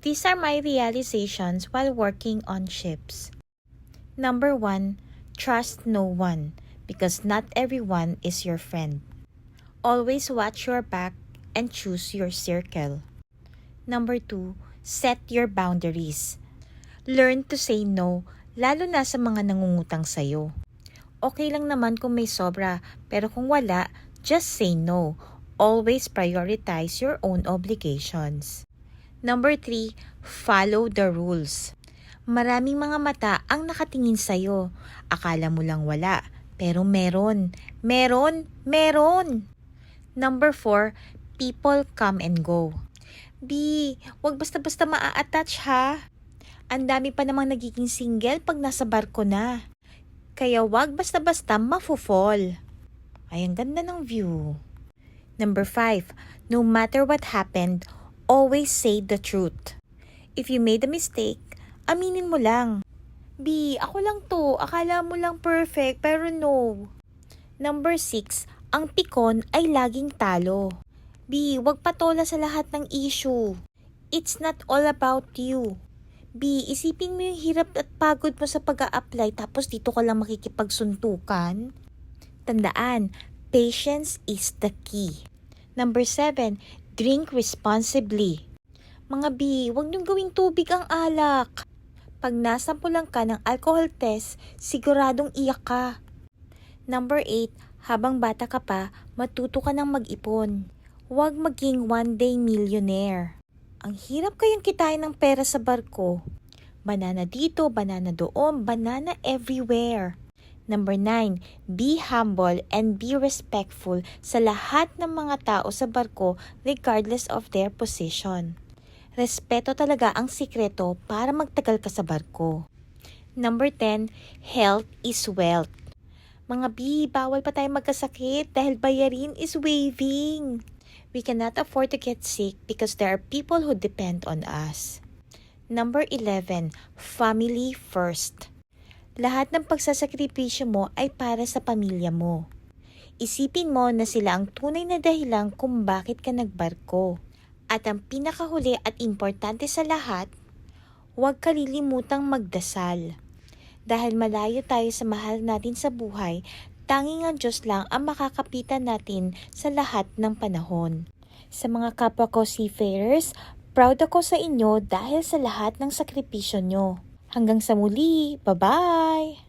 These are my realizations while working on ships. Number 1, trust no one because not everyone is your friend. Always watch your back and choose your circle. Number 2, set your boundaries. Learn to say no, lalo na sa mga nangungutang sayo. Okay lang naman kung may sobra, pero kung wala, just say no. Always prioritize your own obligations. Number 3, follow the rules. Maraming mga mata ang nakatingin sa'yo. Akala mo lang wala, pero meron. Meron! Meron! Number 4, people come and go. B, wag basta-basta maa-attach ha. Ang dami pa namang nagiging single pag nasa barko na. Kaya wag basta-basta mafo-fall. Ay, ang ganda ng view. Number 5, no matter what happened, always say the truth. If you made a mistake, aminin mo lang. B, ako lang to. Akala mo lang perfect, pero no. Number 6, ang pikon ay laging talo. B, wag patola sa lahat ng issue. It's not all about you. B, isipin mo yung hirap at pagod mo sa pag-a-apply tapos dito ka lang makikipagsuntukan. Tandaan, patience is the key. Number 7, drink responsibly. Mga B, wag niyong gawing tubig ang alak. Pag nasampulan ka ng alcohol test, siguradong iyak ka. Number 8, habang bata ka pa, matuto ka ng mag-ipon. Huwag maging one-day millionaire. Ang hirap kayang kitain ng pera sa barko. Banana dito, banana doon, banana everywhere. Number 9, be humble and be respectful sa lahat ng mga tao sa barko regardless of their position. Respeto talaga ang sikreto para magtagal ka sa barko. Number 10, health is wealth. Mga B, bawal pa tayo magkasakit dahil bayarin is waiving. We cannot afford to get sick because there are people who depend on us. Number 11, family first. Lahat ng pagsasakripisyo mo ay para sa pamilya mo. Isipin mo na sila ang tunay na dahilan kung bakit ka nagbarko. At ang pinakahuli at importante sa lahat, huwag kalilimutang magdasal. Dahil malayo tayo sa mahal natin sa buhay, tanging ang Diyos lang ang makakapitan natin sa lahat ng panahon. Sa mga kapwa ko seafarers, proud ako sa inyo dahil sa lahat ng sakripisyo nyo. Hanggang sa muli, bye-bye!